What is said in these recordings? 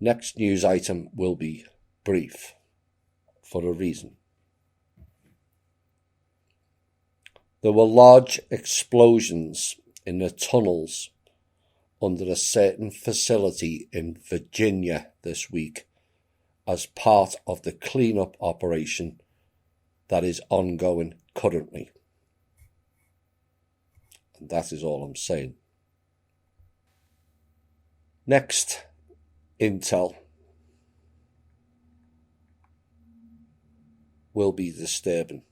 Next news item will be brief, for a reason. There were large explosions in the tunnels under a certain facility in Virginia this week as part of the cleanup operation that is ongoing currently. And that is all I'm saying. Next, Intel will be disturbing.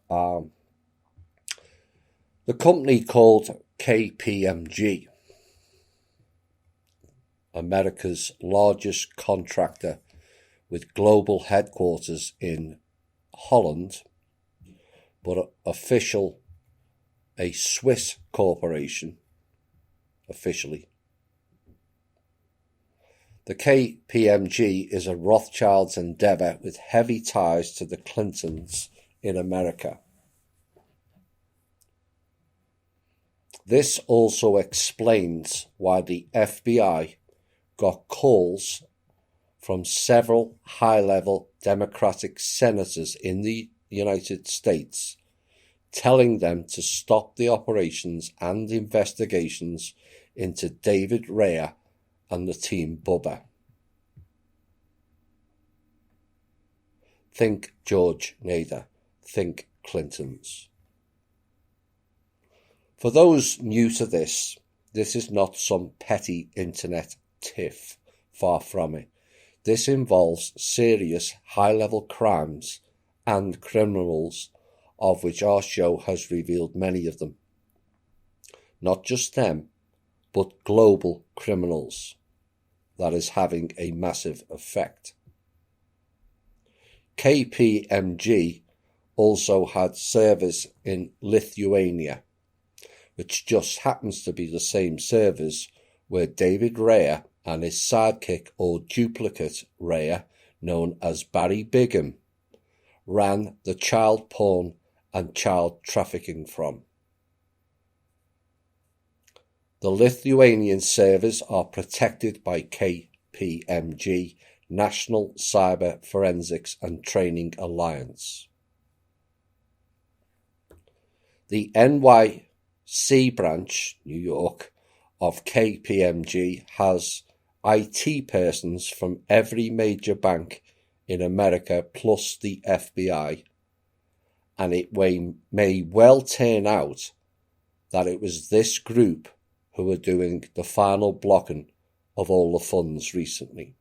The company called KPMG, America's largest contractor with global headquarters in Holland, but a Swiss corporation officially. The KPMG is a Rothschild's endeavour with heavy ties to the Clintons in America. This also explains why the FBI got calls from several high-level Democratic senators in the United States telling them to stop the operations and investigations into David Rea and the team Bubba. Think George Nader. Think Clintons. For those new to this is not some petty internet tiff, far from it. This involves serious high-level crimes and criminals, of which our show has revealed many of them. Not just them, but global criminals. That is having a massive effect. KPMG also had servers in Lithuania, which just happens to be the same servers where David Rea and his sidekick or duplicate Rea, known as Barry Bigham, ran the child porn and child trafficking from. The Lithuanian servers are protected by KPMG, National Cyber Forensics and Training Alliance. The NYC branch, New York, of KPMG has IT persons from every major bank in America plus the FBI, and it may well turn out that it was this group who were doing the final blocking of all the funds recently.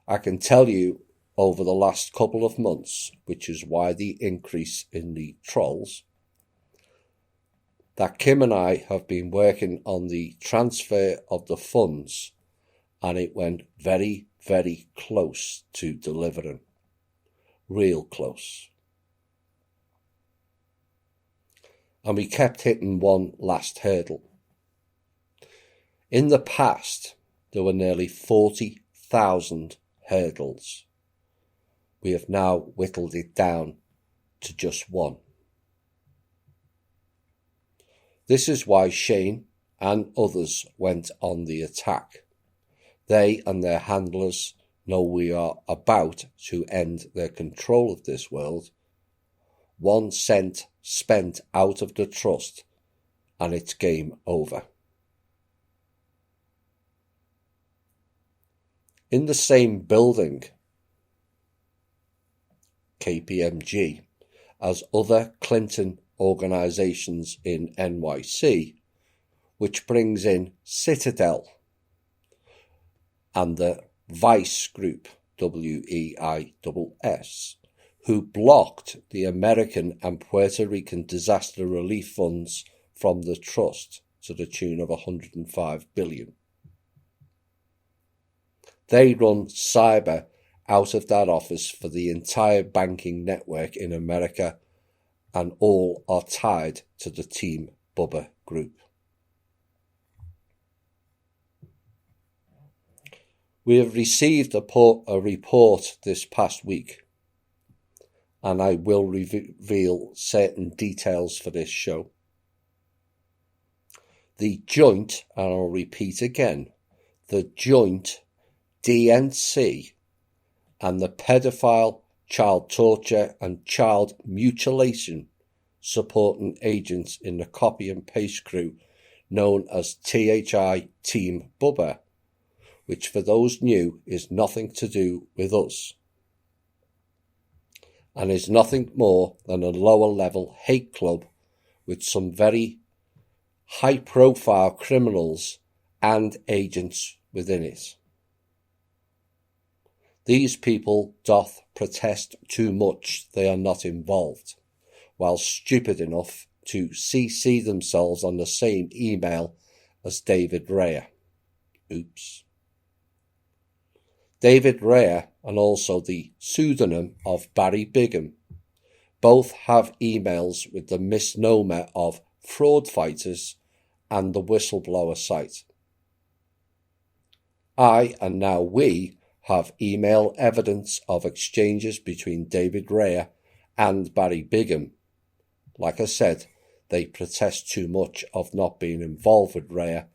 I can tell you over the last couple of months, which is why the increase in the trolls, that Kim and I have been working on the transfer of the funds, and it went very, very close to delivering. Real close. And we kept hitting one last hurdle. In the past, there were nearly 40,000 hurdles. We have now whittled it down to just one. This is why Shane and others went on the attack. They and their handlers know we are about to end their control of this world. 1 cent spent out of the trust and it's game over. In the same building, KPMG, as other Clinton organisations in NYC, which brings in Citadel and the Vice Group, WEISS, who blocked the American and Puerto Rican disaster relief funds from the trust to the tune of $105 billion. They run cyber out of that office for the entire banking network in America, and all are tied to the Team Bubba group. We have received a report this past week, and I will reveal certain details for this show. The joint, and I'll repeat again, the joint DNC and the paedophile, child torture and child mutilation supporting agents in the copy and paste crew known as THI Team Bubba, which for those new is nothing to do with us, and is nothing more than a lower level hate club with some very high profile criminals and agents within it. These people doth protest too much they are not involved, while stupid enough to CC themselves on the same email as David Rea. Oops. David Rea and also the pseudonym of Barry Bigham both have emails with the misnomer of fraud fighters and the whistleblower site. I, and now we, have email evidence of exchanges between David Rea and Barry Bigham. Like I said, they protest too much of not being involved with Rea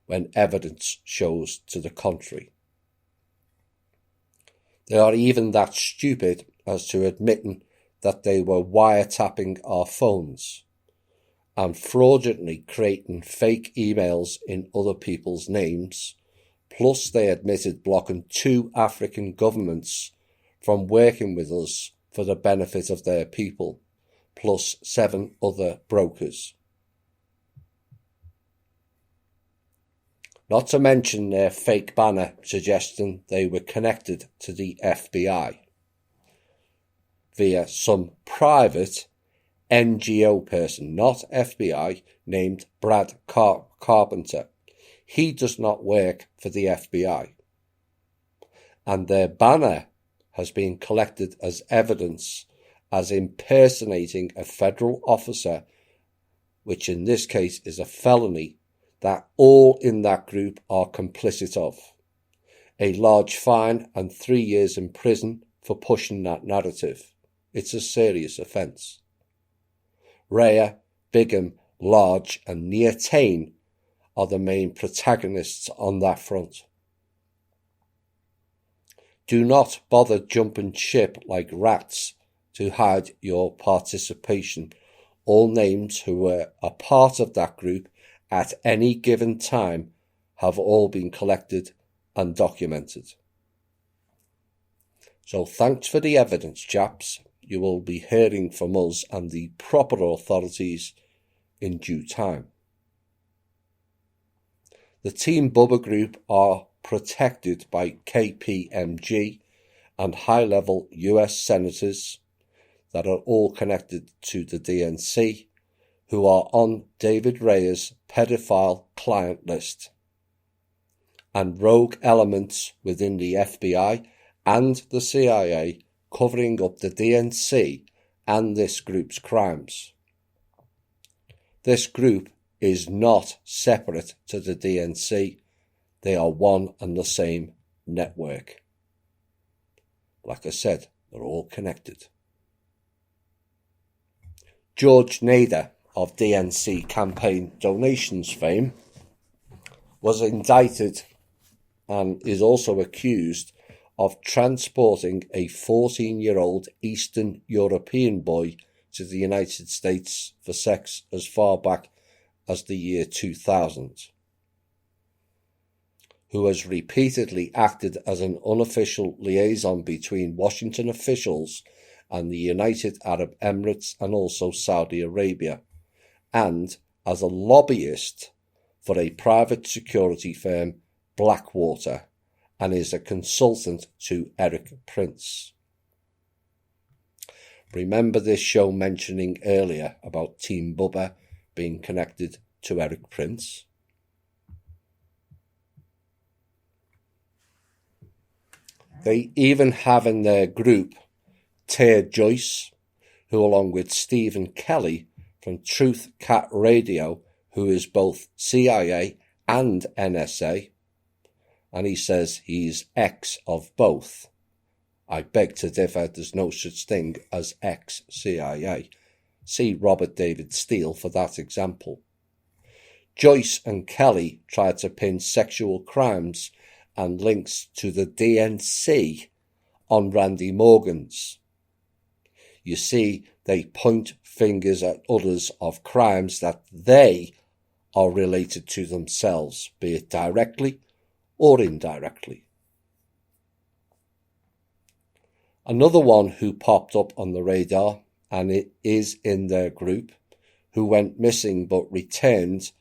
when evidence shows to the contrary. They are even that stupid as to admitting that they were wiretapping our phones and fraudulently creating fake emails in other people's names, plus they admitted blocking 2 African governments from working with us for the benefit of their people, plus 7 other brokers. Not to mention their fake banner suggesting they were connected to the FBI via some private NGO person, not FBI, named Brad Carpenter. He does not work for the FBI. And their banner has been collected as evidence as impersonating a federal officer, which in this case is a felony that all in that group are complicit of. A large fine and 3 years in prison for pushing that narrative. It's a serious offence. Rea, Bigham, Large and Nia Tain are the main protagonists on that front. Do not bother jumping ship like rats to hide your participation. All names who were a part of that group at any given time have all been collected and documented. So thanks for the evidence, chaps. You will be hearing from us and the proper authorities in due time. The Team Bubba group are protected by KPMG and high-level US senators that are all connected to the DNC, who are on David Rea's pedophile client list, and rogue elements within the FBI and the CIA covering up the DNC and this group's crimes. This group is not separate to the DNC. They are one and the same network. Like I said, they're all connected. George Nader of DNC campaign donations fame was indicted and is also accused of transporting a 14-year-old Eastern European boy to the United States for sex as far back as the year 2000, who has repeatedly acted as an unofficial liaison between Washington officials and the United Arab Emirates and also Saudi Arabia, and as a lobbyist for a private security firm, Blackwater, and is a consultant to Eric Prince. Remember this show mentioning earlier about Team Bubba being connected to Eric Prince? They even have in their group Tear Joyce, who along with Stephen Kelly from Truth Cat Radio, who is both CIA and NSA, and he says he's ex of both. I beg to differ, there's no such thing as ex-CIA. See Robert David Steele for that example. Joyce and Kelly tried to pin sexual crimes and links to the DNC on Randy Morgan's. You see, they point fingers at others of crimes that they are related to themselves, be it directly or indirectly. Another one who popped up on the radar, and it is in their group, who went missing but returned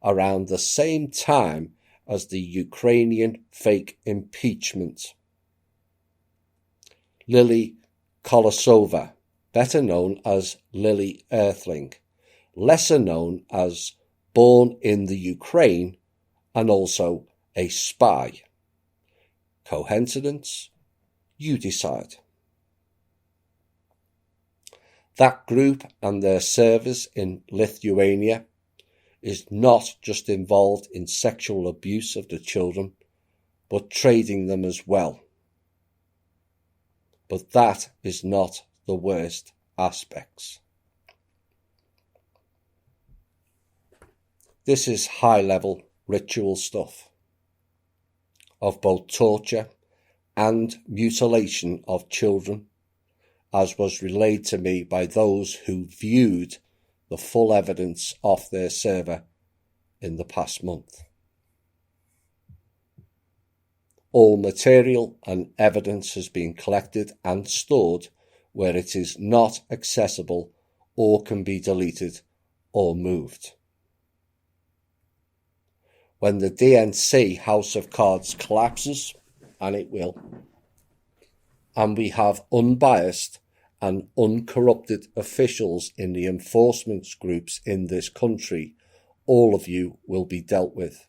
around the same time as the Ukrainian fake impeachment. Lily Kolosova, better known as Lily Earthling, lesser known as Born in the Ukraine and also a spy. Coincidence? You decide. That group and their servers in Lithuania is not just involved in sexual abuse of the children, but trading them as well. But that is not the worst aspects. This is high-level ritual stuff of both torture and mutilation of children, as was relayed to me by those who viewed the full evidence off their server in the past month. All material and evidence has been collected and stored where it is not accessible or can be deleted or moved. When the DNC House of Cards collapses, and it will, and we have unbiased and uncorrupted officials in the enforcement groups in this country, all of you will be dealt with.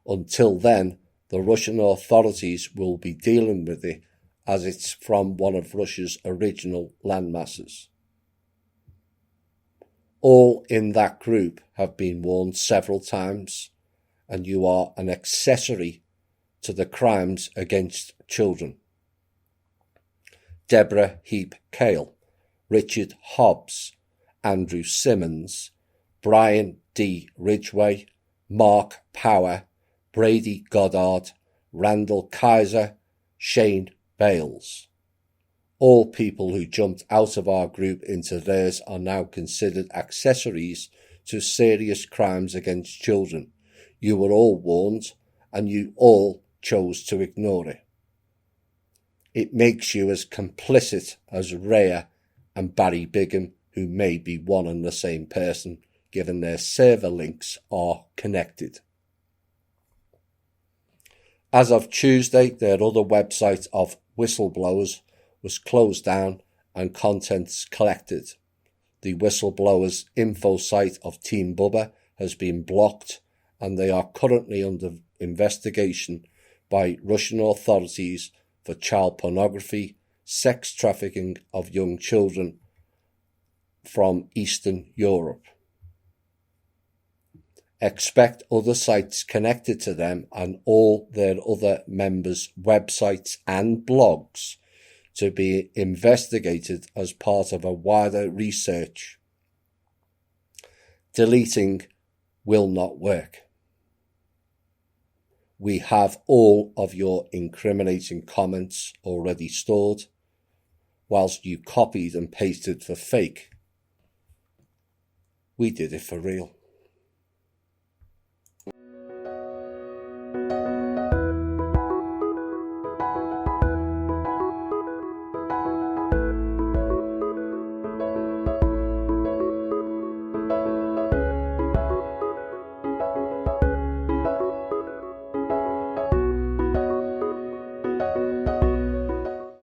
Until then, the Russian authorities will be dealing with it as it's from one of Russia's original landmasses. All in that group have been warned several times, and you are an accessory to the crimes against children. Deborah Heap Cale, Richard Hobbs, Andrew Simmons, Brian D. Ridgway, Mark Power, Brady Goddard, Randall Kaiser, Shane Bales. All people who jumped out of our group into theirs are now considered accessories to serious crimes against children. You were all warned, and you all chose to ignore it. It makes you as complicit as Rhea and Barry Bigham, who may be one and the same person, given their server links are connected. As of Tuesday, their other website of whistleblowers was closed down and contents collected. The whistleblowers' info site of Team Bubba has been blocked, and they are currently under investigation by Russian authorities for child pornography, sex trafficking of young children from Eastern Europe. Expect other sites connected to them and all their other members' websites and blogs to be investigated as part of a wider research. Deleting will not work. We have all of your incriminating comments already stored, whilst you copied and pasted for fake. We did it for real.